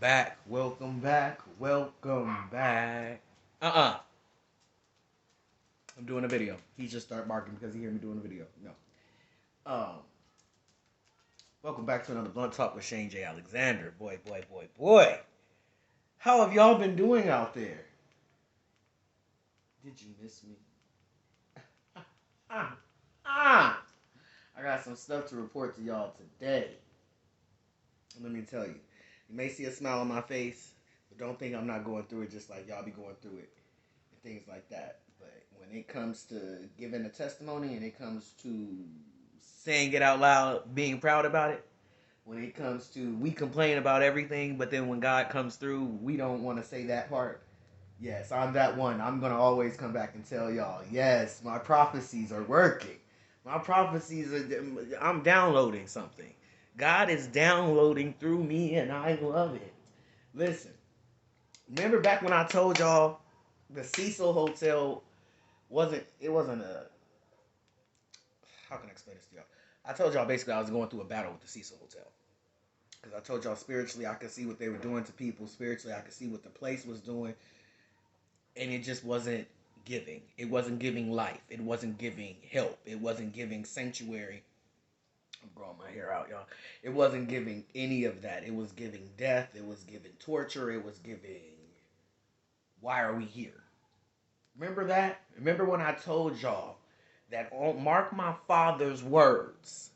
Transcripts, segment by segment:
back. Welcome back. Welcome back. Uh-uh. I'm doing a video. He just started barking because he heard me doing a video. No. Um. Welcome back to another Blunt Talk with Shane J. Alexander. Boy. How have y'all been doing out there? Did you miss me? ah. Ah. I got some stuff to report to y'all today. Let me tell you. You may see a smile on my face, but don't think I'm not going through it just like y'all be going through it. Things like that. But when it comes to giving a testimony and it comes to saying it out loud, being proud about it, when it comes to we complain about everything, but then when God comes through, we don't want to say that part. Yes, I'm that one. I'm going to always come back and tell y'all, yes, my prophecies are working. My prophecies are, I'm downloading something. God is downloading through me and I love it. Listen, remember back when I told y'all the Cecil Hotel wasn't a, how can I explain this to y'all? I told y'all basically I was going through a battle with the Cecil Hotel. Because I told y'all spiritually I could see what they were doing to people. Spiritually I could see what the place was doing. And it just wasn't giving. It wasn't giving life. It wasn't giving help. It wasn't giving sanctuary. I'm growing my hair out, y'all. It wasn't giving any of that. It was giving death. It was giving torture. It was giving, why are we here? Remember that? Remember when I told y'all that mark my father's words.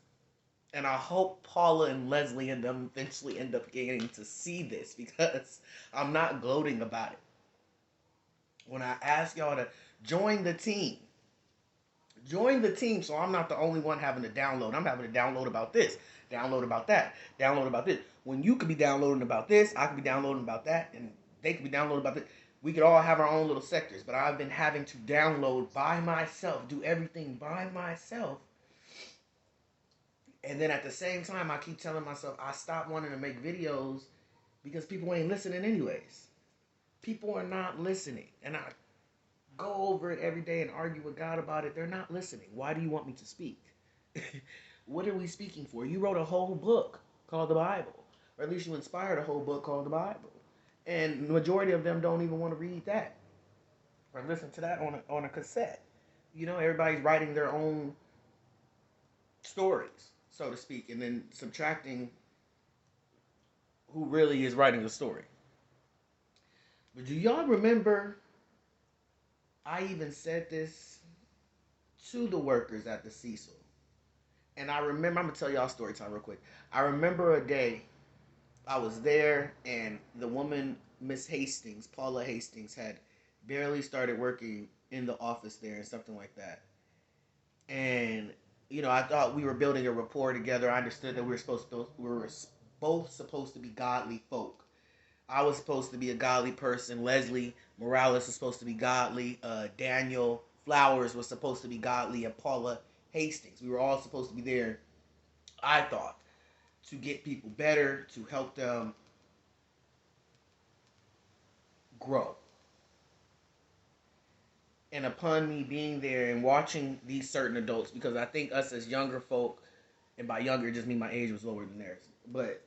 And I hope Paula and Leslie and them eventually end up getting to see this because I'm not gloating about it. When I ask y'all to join the team so I'm not the only one having to download. I'm having to download about this, download about that, download about this. When you could be downloading about this, I could be downloading about that, and they could be downloading about this. We could all have our own little sectors, but I've been having to download by myself, do everything by myself. And then at the same time, I keep telling myself I stopped wanting to make videos because people ain't listening anyways. People are not listening. And I go over it every day and argue with God about it. They're not listening. Why do you want me to speak? What are we speaking for? You wrote a whole book called the Bible. Or at least you inspired a whole book called the Bible. And the majority of them don't even want to read that. Or listen to that on a cassette. You know, everybody's writing their own stories, so to speak, and then subtracting who really is writing the story. But do y'all remember I even said this to the workers at the Cecil? And I remember, I'm going to tell y'all story time real quick. I remember a day I was there and the woman, Miss Hastings, Paula Hastings, had barely started working in the office there and something like that. And, you know, I thought we were building a rapport together. I understood that we were both supposed to be godly folk. I was supposed to be a godly person. Leslie Morales was supposed to be godly. Daniel Flowers was supposed to be godly. And Paula Hastings. We were all supposed to be there, I thought, to get people better, to help them grow. And upon me being there and watching these certain adults, because I think us as younger folk, and by younger, just mean my age was lower than theirs, but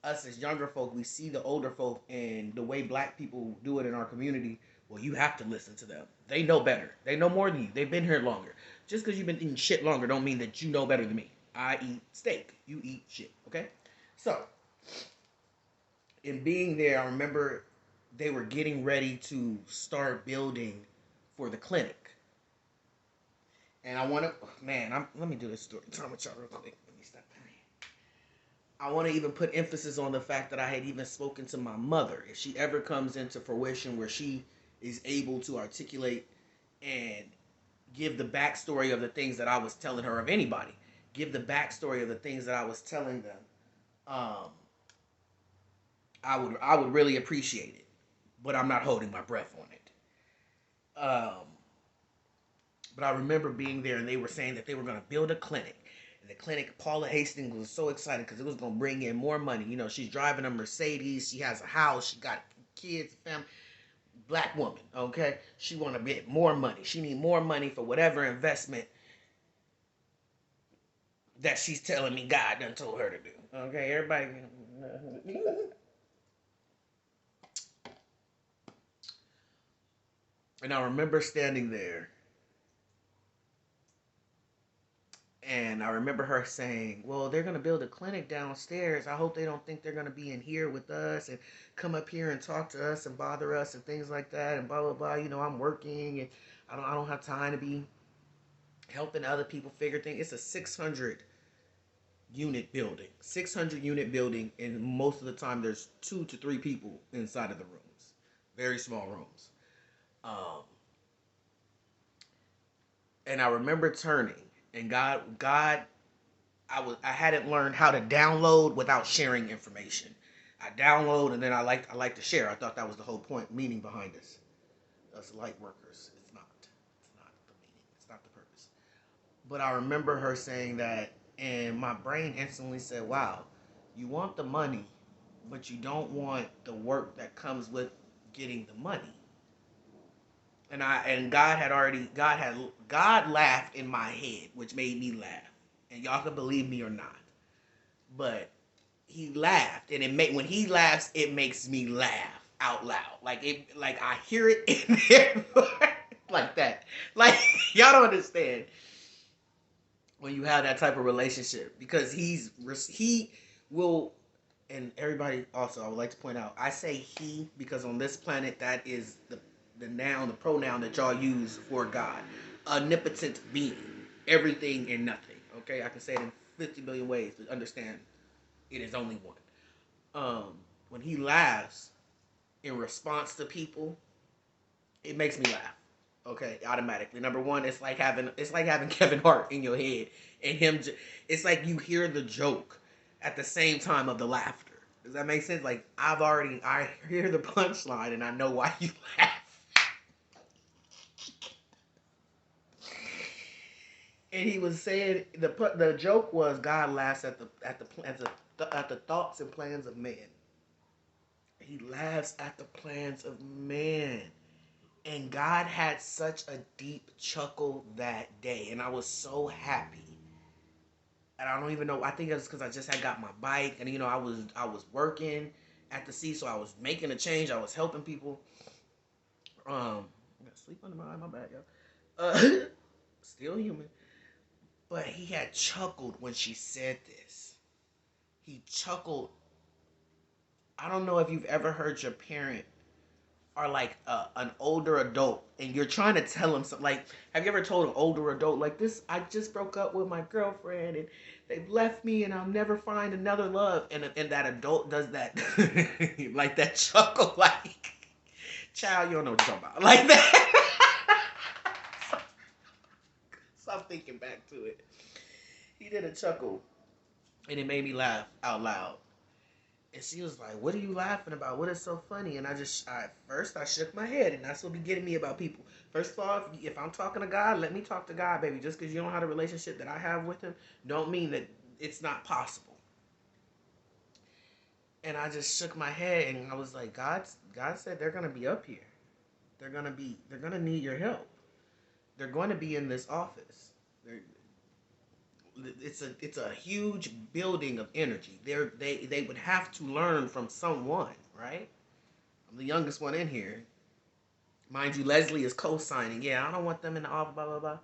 us as younger folk, we see the older folk and the way black people do it in our community. Well, you have to listen to them. They know better. They know more than you. They've been here longer. Just because you've been eating shit longer don't mean that you know better than me. I eat steak. You eat shit. Okay? So, in being there, I remember they were getting ready to start building for the clinic. And I want to, man, let me do this story time with y'all real quick. Let me stop. I want to even put emphasis on the fact that I had even spoken to my mother. If she ever comes into fruition where she is able to articulate and give the backstory of the things that I was telling her, of anybody, give the backstory of the things that I was telling them, I would really appreciate it. But I'm not holding my breath on it. But I remember being there and they were saying that they were going to build a clinic. The clinic, Paula Hastings was so excited because it was going to bring in more money. You know, she's driving a Mercedes. She has a house. She got kids, family. Black woman, okay? She want to get more money. She need more money for whatever investment that she's telling me God done told her to do. Okay, everybody. And I remember standing there, and I remember her saying, "Well, they're gonna build a clinic downstairs. I hope they don't think they're gonna be in here with us and come up here and talk to us and bother us and things like that and blah blah blah. You know, I'm working and I don't have time to be helping other people figure things. It's a 600 unit building, 600 unit building, and most of the time there's 2 to 3 people inside of the rooms, very small rooms. Um, and I remember turning, and God, I hadn't learned how to download without sharing information. I download and then I like to share. I thought that was the whole point, meaning behind this. Us light workers. It's not. It's not the meaning. It's not the purpose. But I remember her saying that, and my brain instantly said, "Wow, you want the money, but you don't want the work that comes with getting the money." And God laughed in my head, which made me laugh. And y'all can believe me or not, but he laughed, and it made when he laughs, it makes me laugh out loud. Like I hear it in there, like that. Like y'all don't understand when you have that type of relationship, because he will. And everybody also, I would like to point out, I say he because on this planet that is the noun, the pronoun that y'all use for God, omnipotent being, everything and nothing. Okay, I can say it in 50 million ways, but understand it is only one. When he laughs in response to people, it makes me laugh. Okay, automatically. Number one, it's like having Kevin Hart in your head, and it's like you hear the joke at the same time of the laughter. Does that make sense? Like I hear the punchline and I know why you laugh. And he was saying the joke was God laughs at the thoughts and plans of man. He laughs at the plans of man. And God had such a deep chuckle that day, and I was so happy. And I don't even know. I think it was because I just had got my bike, and I was working at the sea, so I was making a change. I was helping people. I got sleep under my eye. My bad, yo. Still human, but he had chuckled when she said this. He chuckled. I don't know if you've ever heard your parent are like an older adult and you're trying to tell them something. Like, have you ever told an older adult like this? I just broke up with my girlfriend and they've left me and I'll never find another love. And that adult does that, like that chuckle, like, child, you don't know what you're talking about, like that. So I'm thinking back to it. He did a chuckle and it made me laugh out loud. And she was like, "What are you laughing about? What is so funny?" And first I shook my head, and that's what be getting me about people. First of all, if I'm talking to God, let me talk to God, baby. Just because you don't have the relationship that I have with Him, don't mean that it's not possible. And I just shook my head, and I was like, God said they're gonna be up here. They're gonna need your help. They're going to be in this office. It's a huge building of energy. They would have to learn from someone, right? I'm the youngest one in here. Mind you, Leslie is co-signing. Yeah, I don't want them in the office, blah, blah, blah.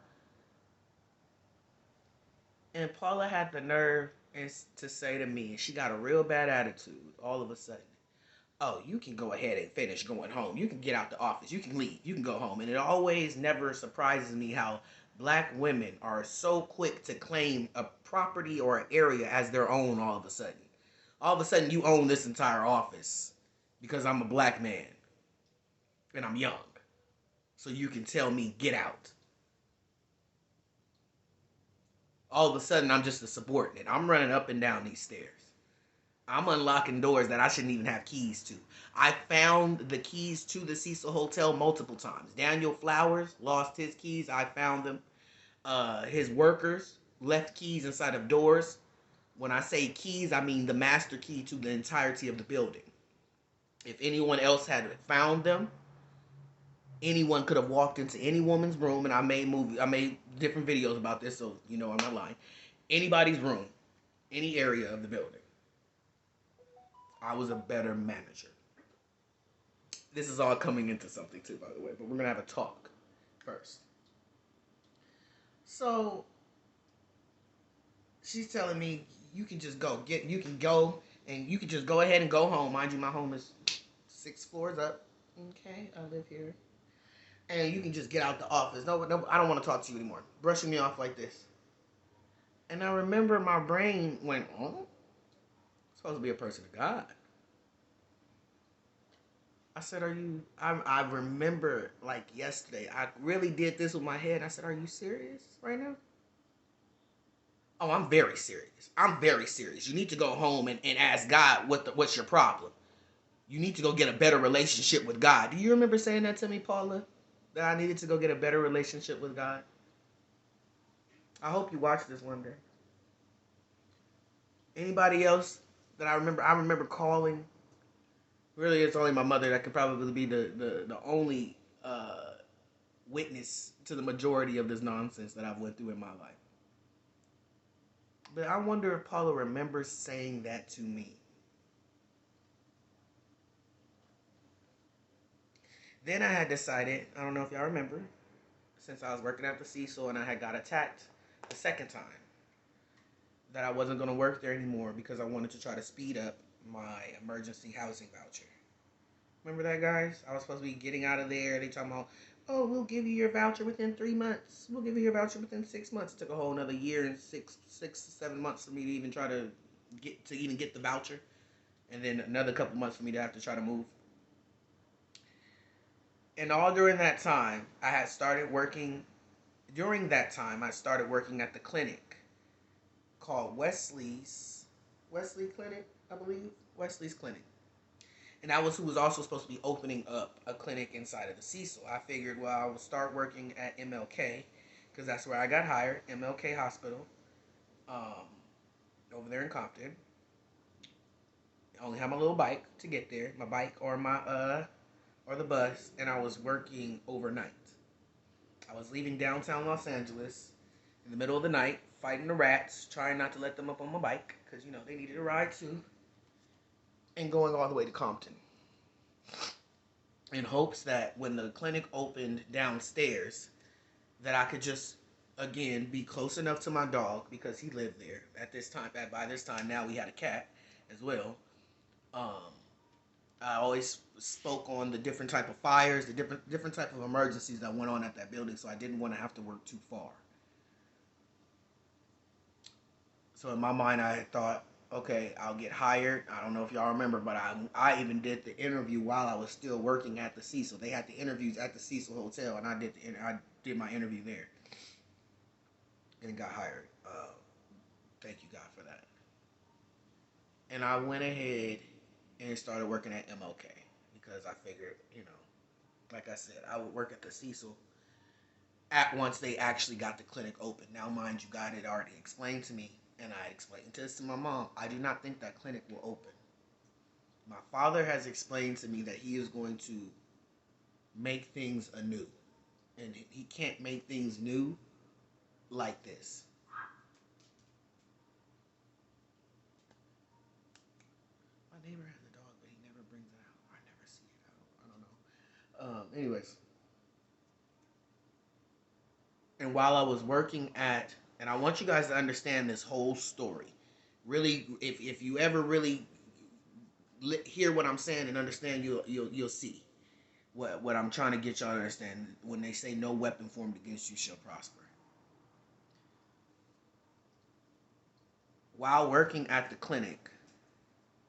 And Paula had the nerve to say to me, and she got a real bad attitude all of a sudden. "Oh, you can go ahead and finish going home. You can get out the office. You can leave. You can go home." And it always never surprises me how black women are so quick to claim a property or an area as their own all of a sudden. All of a sudden, you own this entire office because I'm a black man and I'm young. So you can tell me, get out. All of a sudden, I'm just a subordinate. I'm running up and down these stairs. I'm unlocking doors that I shouldn't even have keys to. I found the keys to the Cecil Hotel multiple times. Daniel Flowers lost his keys. I found them. His workers left keys inside of doors. When I say keys, I mean the master key to the entirety of the building. If anyone else had found them, anyone could have walked into any woman's room, and I made different videos about this, so you know I'm not lying. Anybody's room, any area of the building. I was a better manager. This is all coming into something too, by the way, but we're gonna have a talk first. So she's telling me you can just go you can go and you can just go ahead and go home. Mind you, my home is 6 floors up. Okay, I live here, and you can just get out the office. No, no, I don't want to talk to you anymore. Brushing me off like this, and I remember my brain went, "Oh, I'm supposed to be a person of God." I said, "Are you?" I remember like yesterday. I really did this with my head. I said, "Are you serious right now?" Oh, I'm very serious. I'm very serious. You need to go home and ask God what's your problem. You need to go get a better relationship with God. Do you remember saying that to me, Paula? That I needed to go get a better relationship with God? I hope you watch this one day. Anybody else that I remember calling. Really, it's only my mother that could probably be the only witness to the majority of this nonsense that I've went through in my life. But I wonder if Paula remembers saying that to me. Then I had decided, I don't know if y'all remember, since I was working at the Cecil and I had got attacked the second time, that I wasn't going to work there anymore because I wanted to try to speed up my emergency housing voucher. Remember that, guys? I was supposed to be getting out of there. They talking about, oh, we'll give you your voucher within 3 months. We'll give you your voucher within 6 months. It took a whole another year and six to 7 months for me to even try to get the voucher, and then another couple months for me to have to try to move. And all during that time, I had started working. During that time, I started working at the clinic called Wesley Clinic, I believe. Wesley's Clinic. And that was who was also supposed to be opening up a clinic inside of the Cecil. I figured, well, I would start working at MLK because that's where I got hired, MLK Hospital, um, over there in Compton. I only had my little bike to get there, my bike or the bus, and I was working overnight. I was leaving downtown Los Angeles in the middle of the night, fighting the rats, trying not to let them up on my bike because they needed a ride too, and going all the way to Compton in hopes that when the clinic opened downstairs that I could just again be close enough to my dog because he lived there at this time. By this time now we had a cat as well. Um, I always spoke on the different type of fires, the different type of emergencies that went on at that building, so I didn't want to have to work too far. So in my mind, I had thought, okay, I'll get hired. I don't know if y'all remember, but I even did the interview while I was still working at the Cecil. They had the interviews at the Cecil Hotel, and I did my interview there and got hired. Thank you God for that. And I went ahead and started working at MLK because I figured, like I said, I would work at the Cecil at once they actually got the clinic open. Now, mind you, God had already explained to me, and I explained this to my mom. I do not think that clinic will open. My father has explained to me that he is going to make things anew, and he can't make things new like this. My neighbor has a dog, but he never brings it out. I never see it. Anyways, and while I was working and I want you guys to understand this whole story. Really, if you ever really hear what I'm saying and understand, you'll see what I'm trying to get y'all to understand when they say no weapon formed against you shall prosper. While working at the clinic,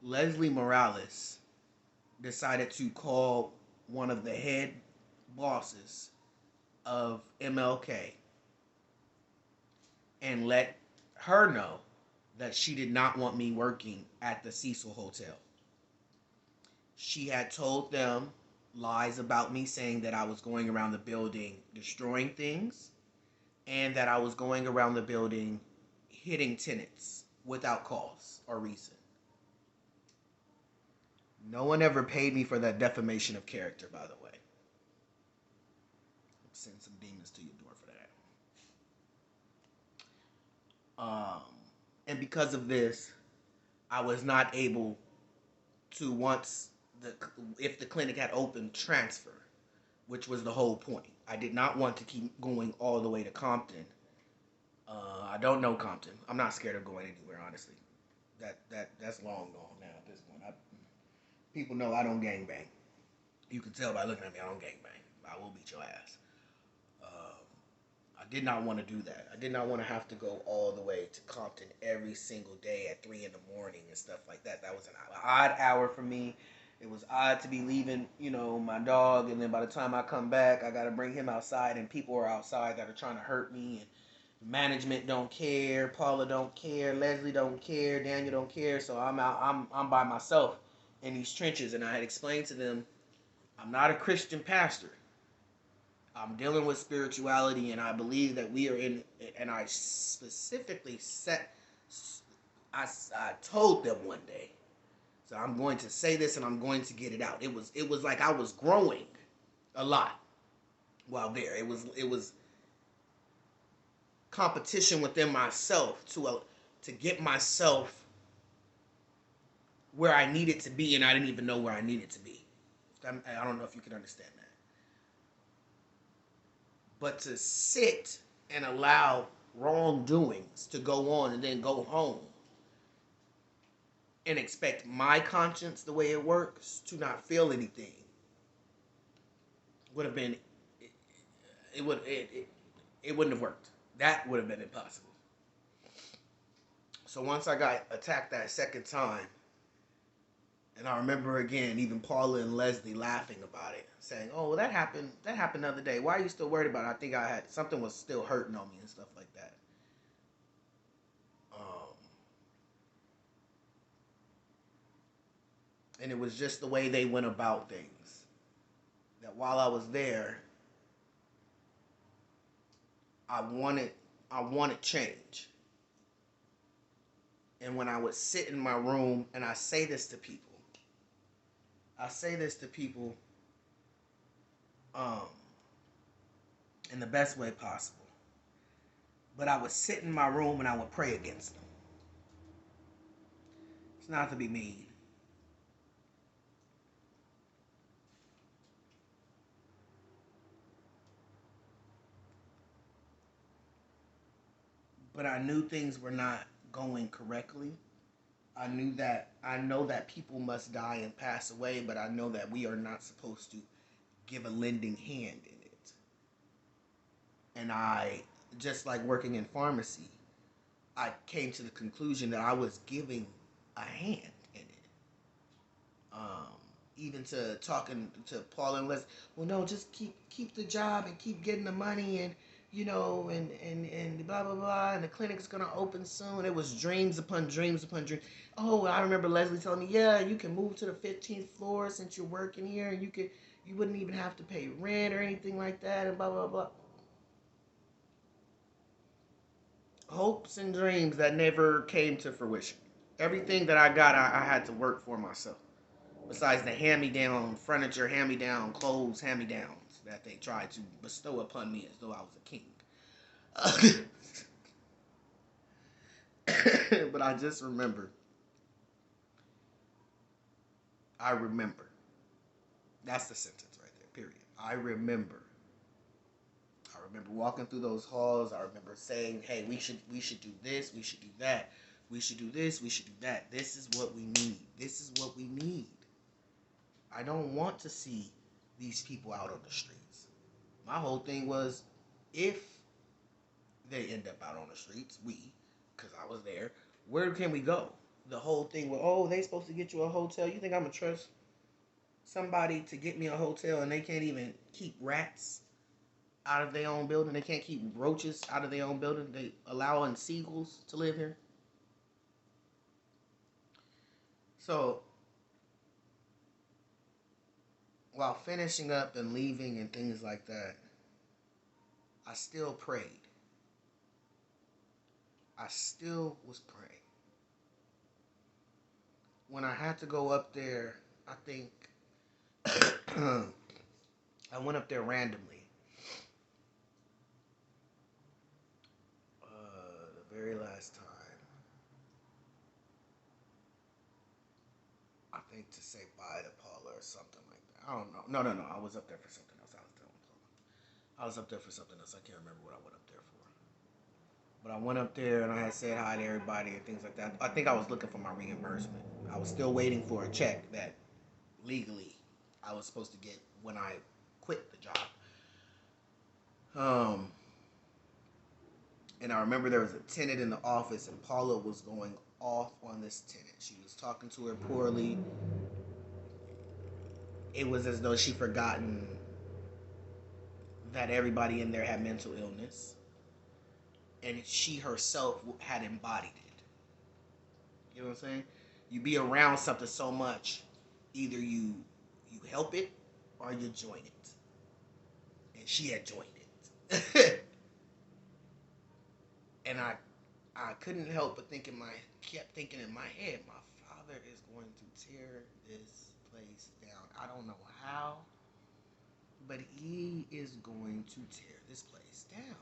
Leslie Morales decided to call one of the head bosses of MLK and let her know that she did not want me working at the Cecil Hotel. She had told them lies about me, saying that I was going around the building destroying things and that I was going around the building hitting tenants without cause or reason. No one ever paid me for that defamation of character, by the way. Send some demons to your door for that. And because of this, I was not able to once the if the clinic had opened, transfer, which was the whole point. I did not want to keep going all the way to Compton. I don't know Compton. I'm not scared of going anywhere, honestly. That's long gone now at this point. People know I don't gang bang. You can tell by looking at me, I don't gang bang. I will beat your ass. Um, I did not want to do that. I did not want to have to go all the way to Compton every single day at 3 in the morning and stuff like that. That was an odd hour for me. It was odd to be leaving, my dog, and then by the time I come back, I gotta bring him outside, and people are outside that are trying to hurt me, and management don't care, Paula don't care, Leslie don't care, Daniel don't care, so I'm out. I'm by myself in these trenches, and I had explained to them, I'm not a Christian pastor. I'm dealing with spirituality, and I believe that we are in. And I specifically I told them one day, so I'm going to say this, and I'm going to get it out. It was like I was growing a lot while there. It was competition within myself to get myself where I needed to be, and I didn't even know where I needed to be. I don't know if you can understand that. But to sit and allow wrongdoings to go on and then go home and expect my conscience, the way it works, to not feel anything would have been it wouldn't have worked. That would have been impossible. So once I got attacked that second time, and I remember again, even Paula and Leslie laughing about it, saying, "Oh, well, that happened. That happened the other day. Why are you still worried about it?" I think I had something was still hurting on me and stuff like that. Um, and it was just the way they went about things. That while I was there, I wanted I wanted change. And when I would sit in my room, and I say this to people, um, in the best way possible. But I would sit in my room and I would pray against them. It's not to be mean. But I knew things were not going correctly. I know that people must die and pass away, but I know that we are not supposed to give a lending hand in it. And I, just like working in pharmacy, I came to the conclusion that I was giving a hand in it. Um, Even to talking to Paul and Les, well, no, just keep the job and keep getting the money, and and blah blah blah, and the clinic's gonna open soon. It was dreams upon dreams upon dreams. Oh, I remember Leslie telling me, yeah, you can move to the 15th floor since you're working here, and you wouldn't even have to pay rent or anything like that, and blah blah blah. Hopes and dreams that never came to fruition. Everything that I got, I had to work for myself. Besides the hand-me-down furniture, hand-me-down clothes, hand-me-downs that they tried to bestow upon me as though I was a king. But I just remember. I remember. That's the sentence right there, period. I remember. I remember walking through those halls. I remember saying, hey, we should do this, we should do that. We should do this, we should do that. This is what we need. This is what we need. I don't want to see these people out on the streets. My whole thing was, if they end up out on the streets, because I was there, where can we go? The whole thing was, oh, they supposed to get you a hotel. You think I'm going to trust somebody to get me a hotel, and they can't even keep rats out of their own building? They can't keep roaches out of their own building? They allowing seagulls to live here? So, while finishing up and leaving and things like that, I still prayed. I still was praying. When I had to go up there, I think I went up there randomly. The very last time, I think, to say bye to Paula or something like that. I don't know. No. I was up there for something else. I was up there for something else. I can't remember what I went up there for. But I went up there and I had said hi to everybody and things like that. I think I was looking for my reimbursement. I was still waiting for a check that legally I was supposed to get when I quit the job. And I remember there was a tenant in the office and Paula was going off on this tenant. She was talking to her poorly. It was as though she'd forgotten that everybody in there had mental illness. And she herself had embodied it. You know what I'm saying? You be around something so much, either you help it or you join it. And she had joined it. And I couldn't help but kept thinking in my head, my father is going to tear this place down. I don't know how, but he is going to tear this place down.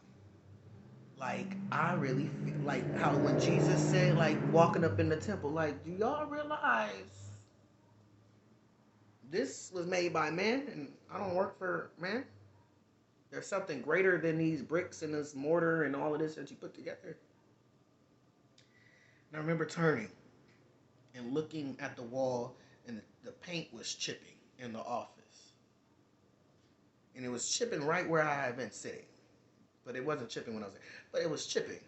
Like, I really feel like how when Jesus said, like, walking up in the temple, like, do y'all realize this was made by man and I don't work for man? There's something greater than these bricks and this mortar and all of this that you put together. And I remember turning and looking at the wall, and the paint was chipping in the office. And it was chipping right where I had been sitting. But it wasn't chipping when I was there. But it was chipping.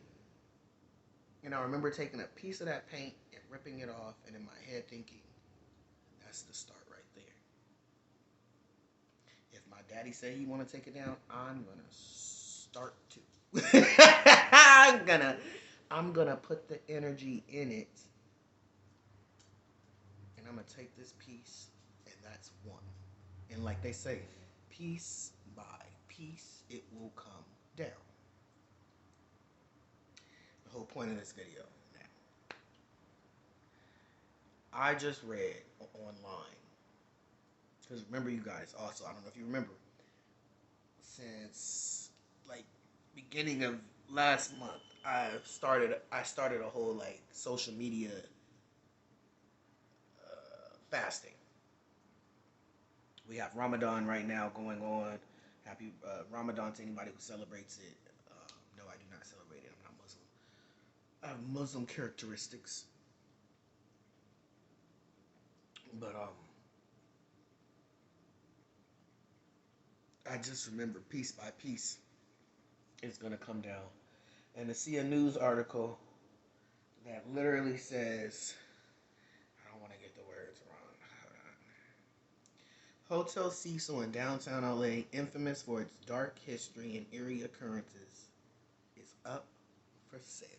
And I remember taking a piece of that paint and ripping it off, and in my head thinking, that's the start right there. If my daddy said he want to take it down, I'm going to start to. I'm gonna put the energy in it. And I'm going to take this piece, and that's one. And like they say, piece by piece, it will come down. The whole point of this video now. I just read online, because remember you guys also, I don't know if you remember, since like beginning of last month, I started a whole like social media fasting. We have Ramadan right now going on. Happy Ramadan to anybody who celebrates it. No, I do not celebrate it. I'm not Muslim. I have Muslim characteristics. But I just remember piece by piece it's going to come down. And to see a news article that literally says, I don't want to get the words wrong. Hotel Cecil in downtown LA, infamous for its dark history and eerie occurrences, is up for sale.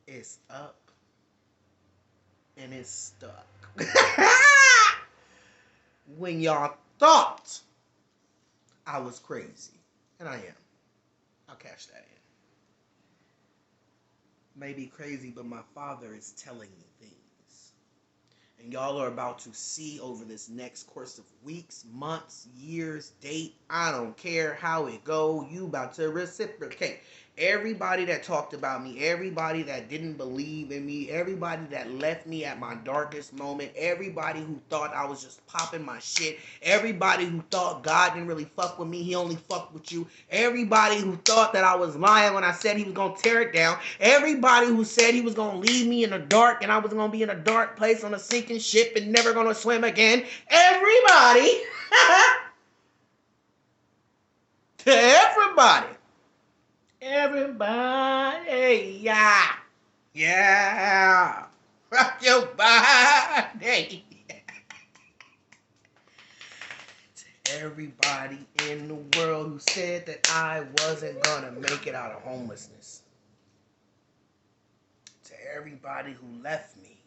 It's up and it's stuck. When y'all thought I was crazy, and I am, I'll cash that in. Maybe crazy, but my father is telling me things. And y'all are about to see over this next course of weeks, months, years, date. I don't care how it go. You about to reciprocate. Everybody that talked about me, everybody that didn't believe in me, everybody that left me at my darkest moment, everybody who thought I was just popping my shit, everybody who thought God didn't really fuck with me, he only fucked with you, everybody who thought that I was lying when I said he was going to tear it down, everybody who said he was going to leave me in the dark and I was going to be in a dark place on a sinking ship and never going to swim again, everybody, to everybody, yeah, rock your body. To everybody in the world who said that I wasn't gonna make it out of homelessness. To everybody who left me.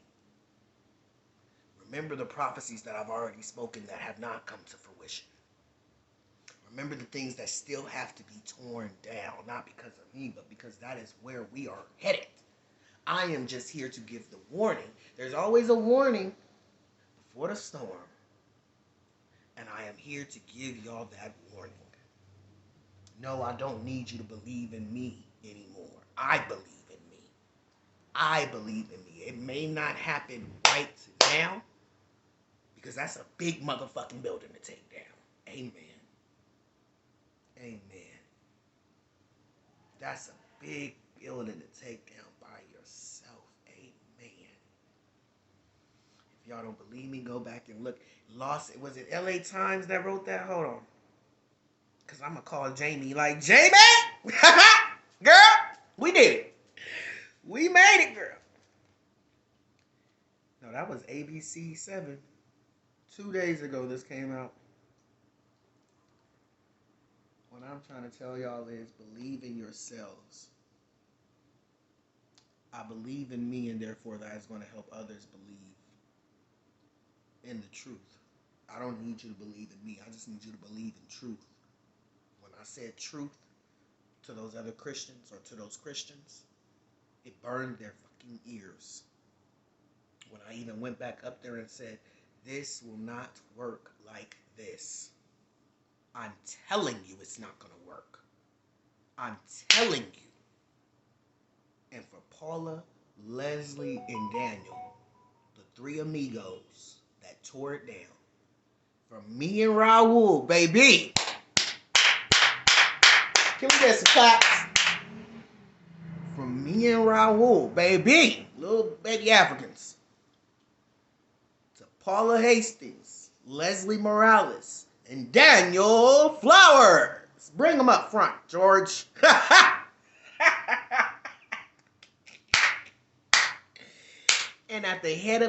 Remember the prophecies that I've already spoken that have not come to fruition. Remember the things that still have to be torn down, not because of me, but because that is where we are headed. I am just here to give the warning. There's always a warning before the storm. And I am here to give y'all that warning. No, I don't need you to believe in me anymore. I believe in me. I believe in me. It may not happen right now because that's a big motherfucking building to take down. Amen. Amen. That's a big building to take down by yourself. Amen. If y'all don't believe me, go back and look. Was it LA Times that wrote that? Hold on. Because I'm going to call Jamie like, Jamie! Girl, we did it. We made it, girl. No, that was ABC 7. 2 days ago this came out. What I'm trying to tell y'all is believe in yourselves. I believe in me, and therefore that is going to help others believe in the truth. I don't need you to believe in me. I just need you to believe in truth. When I said truth to those other Christians or to those Christians, it burned their fucking ears. When I even went back up there and said, this will not work like this. I'm telling you it's not going to work. I'm telling you. And for Paula, Leslie, and Daniel, the three amigos that tore it down, from me and Raul, baby. Can we get some claps? From me and Raul, baby. Little baby Africans. To Paula Hastings, Leslie Morales, and Daniel Flowers. Bring them up front, George. And at the head of